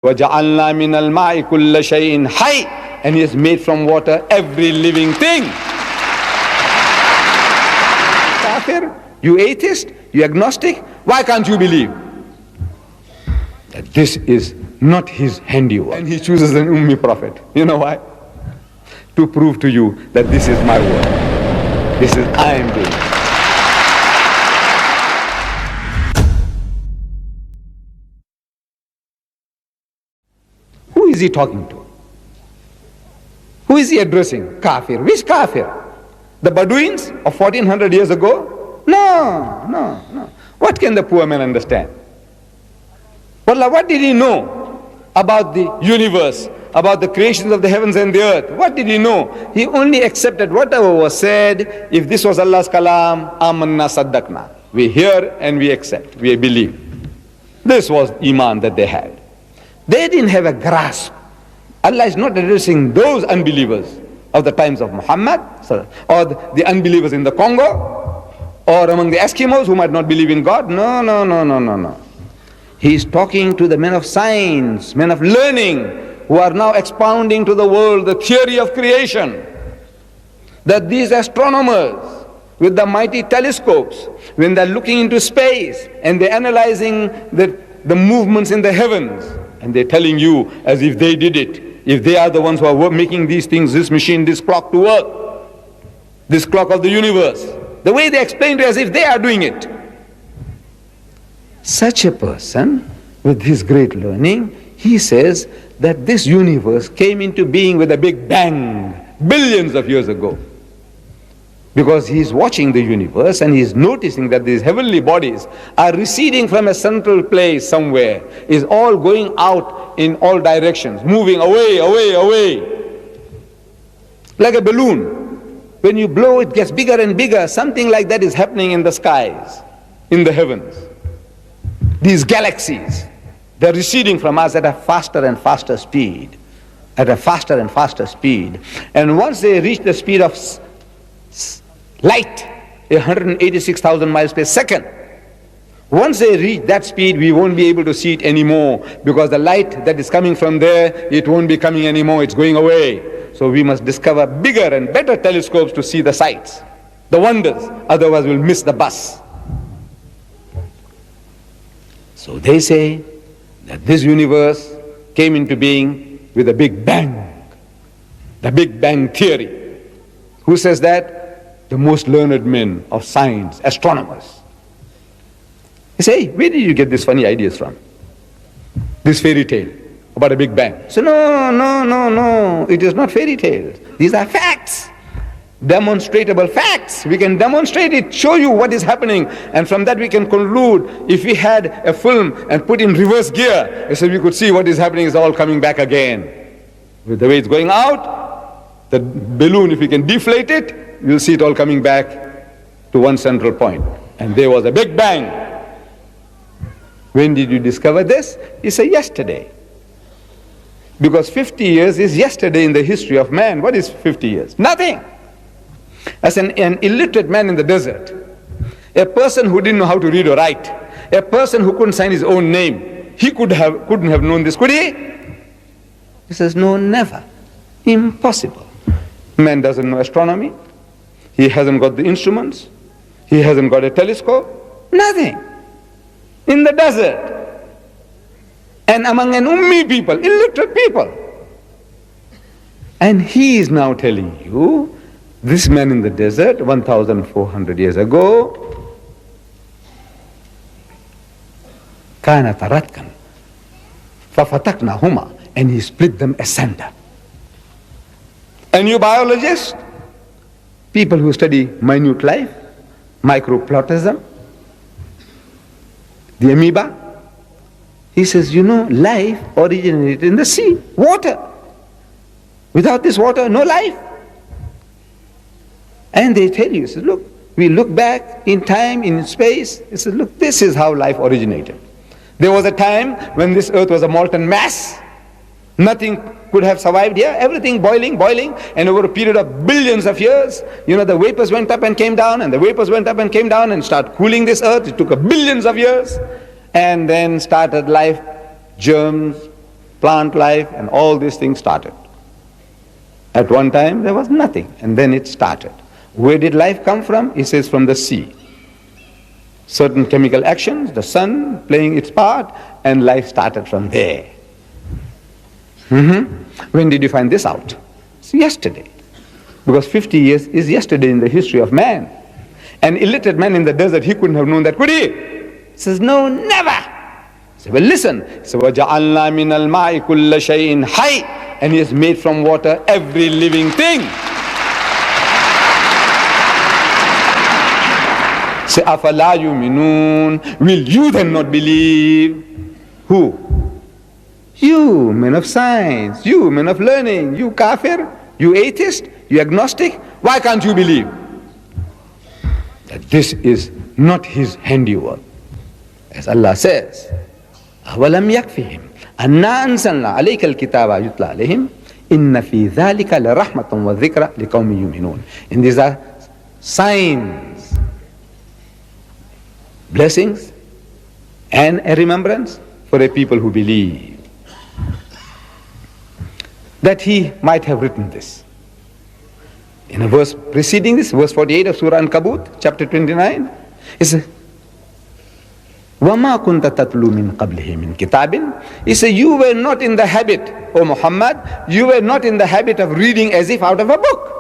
وَجَعَلْنَا مِنَ الْمَاءِ كُلَّ شَيْءٍ حَيٍّ, and He has made from water every living thing. Kafir, you atheist, you agnostic, why can't you believe that this is not His handiwork? And He chooses an Ummi prophet. You know why? To prove to you that this is my work. This is I am doing. Who is He talking to? Who is He addressing? Kafir. Which kafir? The Bedouins of 1400 years ago? No. What can the poor man understand? Wallah, what did he know about the universe, about the creations of the heavens and the earth? What did he know? He only accepted whatever was said. If this was Allah's kalam, amanna saddaqna. We hear and we accept, we believe. This was iman that they had. They didn't have a grasp. Allah is not addressing those unbelievers of the times of Muhammad, or the unbelievers in the Congo, or among the Eskimos who might not believe in God. No. He is talking to the men of science, men of learning, who are now expounding to the world the theory of creation. That these astronomers with the mighty telescopes, when they're looking into space and they're analyzing the movements in the heavens, and they're telling you as if they did it, if they are the ones who are making these things, this machine, this clock to work, this clock of the universe, the way they explain to us as if they are doing it. Such a person, with his great learning, he says that this universe came into being with a big bang, billions of years ago. Because he is watching the universe and he is noticing that these heavenly bodies are receding from a central place somewhere, is all going out in all directions, moving away. Like a balloon. When you blow, it gets bigger and bigger. Something like that is happening in the skies, in the heavens. These galaxies, they're receding from us at a faster and faster speed. And once they reach the speed of light, 186,000 miles per second, once they reach that speed, we won't be able to see it anymore, because the light that is coming from there, it won't be coming anymore, it's going away. So we must discover bigger and better telescopes to see the sights, the wonders, otherwise we'll miss the bus. So they say that this universe came into being with a big bang, the Big Bang theory. Who says that? The most learned men of science, astronomers. They say, where did you get these funny ideas from? This fairy tale about a Big Bang. So no, it is not fairy tales. These are facts, demonstratable facts. We can demonstrate it, show you what is happening, and from that we can conclude. If we had a film and put in reverse gear, so we could see what is happening is all coming back again. With the way it's going out, the balloon, if we can deflate it, you'll see it all coming back to one central point. And there was a Big Bang. When did you discover this? He said, yesterday. Because 50 years is yesterday in the history of man. What is 50 years? Nothing. As an illiterate man in the desert, a person who didn't know how to read or write, a person who couldn't sign his own name, he couldn't have known this, could he? He says, no, never. Impossible. Man doesn't know astronomy. He hasn't got the instruments. He hasn't got a telescope. Nothing. In the desert. And among an ummi people, illiterate people. And he is now telling you, this man in the desert, 1,400 years ago, كَانَ تَرَتْكًا فَفَتَقْنَاهُمَا, and he split them asunder. And you biologists, people who study minute life, microplasm, the amoeba, he says, life originated in the sea, water. Without this water, no life. And they tell you, says, look, we look back in time, in space. He says, look, this is how life originated. There was a time when this earth was a molten mass. Nothing could have survived here. Everything boiling, and over a period of billions of years, the vapors went up and came down, and the vapors went up and came down and started cooling this earth. It took billions of years, and then started life, germs, plant life, and all these things started. At one time there was nothing, and then it started. Where did life come from? He says from the sea. Certain chemical actions, the sun playing its part, and life started from there. When did you find this out? It's yesterday. Because 50 years is yesterday in the history of man. An illiterate man in the desert, he couldn't have known that, could he? He says, no, never. He said, well, listen. He said, وَجَعَلْنَا مِنَ الْمَاءِ كُلَّ شَيْءٍ حَيٍّ, and he has made from water every living thing. Say, أَفَلَا يُؤْمِنُونَ, will you then not believe? Who? You, men of science, you, men of learning, you kafir, you atheist, you agnostic, why can't you believe that this is not his handiwork? As Allah says, أَوَلَمْ يَكْفِهِمْ أَنَّا أَنزَلْنَا عَلَيْكَ الْكِتَابَ يُتْلَى عَلَيْهِمْ إِنَّ فِي ذَلِكَ لَرَحْمَةً وَذِكْرَى لِقَوْمٍ يُؤْمِنُونَ. And these are signs, blessings, and a remembrance for a people who believe. That he might have written this. In a verse preceding this, verse 48 of Surah Ankabut, chapter 29, it says, وَمَا كُنْتَ تَتْلُو مِنْ قَبْلِهِ مِنْ كِتَابٍ. He said, you were not in the habit, O Muhammad, you were not in the habit of reading as if out of a book.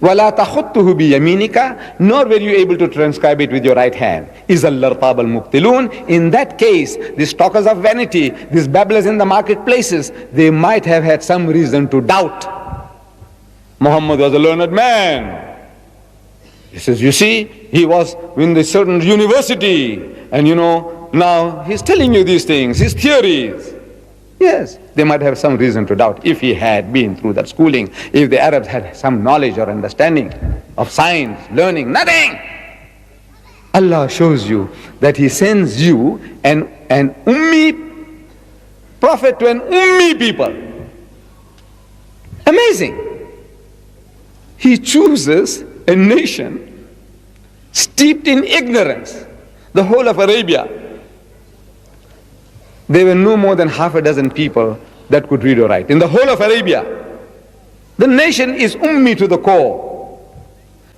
وَلَا تَخُطُّهُ بِيَمِينِكَ, nor were you able to transcribe it with your right hand. إِذَا الْأَرْطَابَ الْمُبْتِلُونَ. In that case, these talkers of vanity, these babblers in the marketplaces, they might have had some reason to doubt. Muhammad was a learned man. He says, you see, he was in a certain university, and now he's telling you these things, his theories. Yes, they might have some reason to doubt if he had been through that schooling, if the Arabs had some knowledge or understanding of science, learning, nothing. Allah shows you that he sends you an ummi prophet to an ummi people. Amazing. He chooses a nation steeped in ignorance, the whole of Arabia. There were no more than half a dozen people that could read or write in the whole of Arabia. The nation is ummi to the core,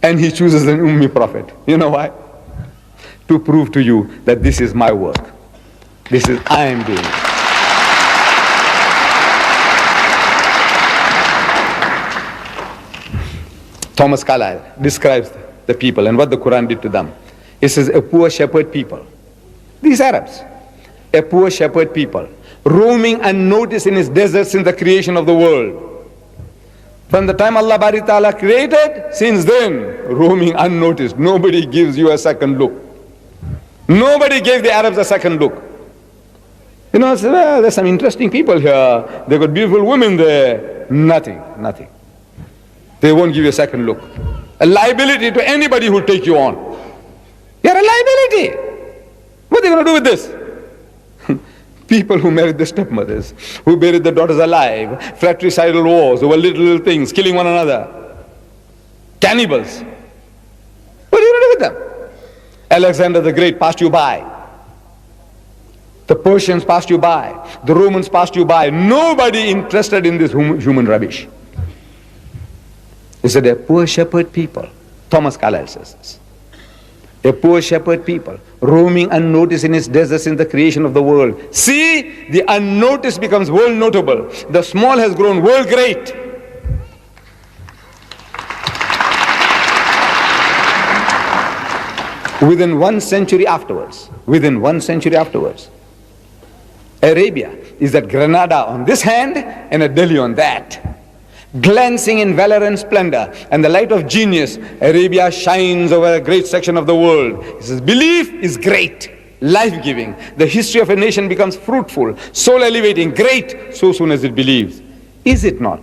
and he chooses an ummi prophet. You know why? To prove to you that this is my work. This is I am doing. Thomas Carlyle describes the people and what the Quran did to them. He says, a poor shepherd people. These Arabs, a poor shepherd people, roaming unnoticed in his deserts since the creation of the world. From the time Allah Bari Ta'ala created, since then, roaming unnoticed. Nobody gives you a second look. Nobody gave the Arabs a second look. Well, there's some interesting people here. They've got beautiful women there. Nothing. They won't give you a second look. A liability to anybody who'll take you on. You're a liability. What are they going to do with this? People who married the stepmothers, who buried the daughters alive, fratricidal wars over little things, killing one another. Cannibals. What are you going to do with them? Alexander the Great passed you by. The Persians passed you by. The Romans passed you by. Nobody interested in this human rubbish. He said, a poor shepherd people. Thomas Carlyle says this. A poor shepherd people, roaming unnoticed in its deserts in the creation of the world. See, the unnoticed becomes world notable. The small has grown world great. Within 1 century afterwards, Arabia is at Granada on this hand and at Delhi on that. Glancing in valor and splendor and the light of genius, Arabia shines over a great section of the world. He says, belief is great, life-giving. The history of a nation becomes fruitful, soul-elevating, great, so soon as it believes. Is it not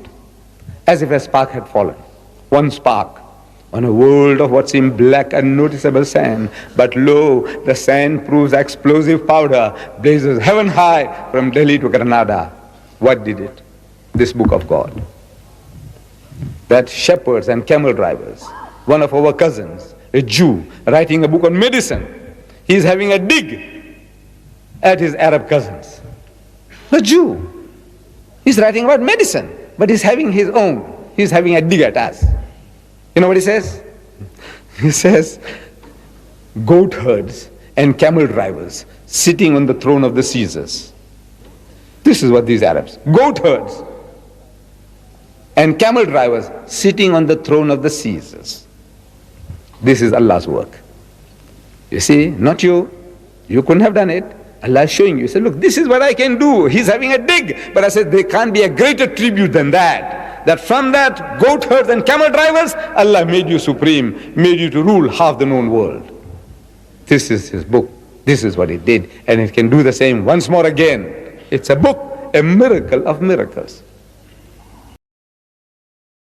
as if a spark had fallen, one spark, on a world of what seemed black unnoticeable sand, but lo, the sand proves explosive powder, blazes heaven high from Delhi to Granada. What did it? This book of God. That shepherds and camel drivers, one of our cousins, a Jew, writing a book on medicine, he is having a dig at his Arab cousins. a Jew. He's writing about medicine, but he's having his own. He's having a dig at us. You know what he says? He says, goat herds and camel drivers sitting on the throne of the Caesars. This is what these Arabs, goat herds and camel drivers sitting on the throne of the Caesars. This is Allah's work. You see, not you. You couldn't have done it. Allah is showing you. He said, look, this is what I can do. He's having a dig. But I said, there can't be a greater tribute than that. That from that, goat herds and camel drivers, Allah made you supreme, made you to rule half the known world. This is His book. This is what He did. And it can do the same once more again. It's a book, a miracle of miracles.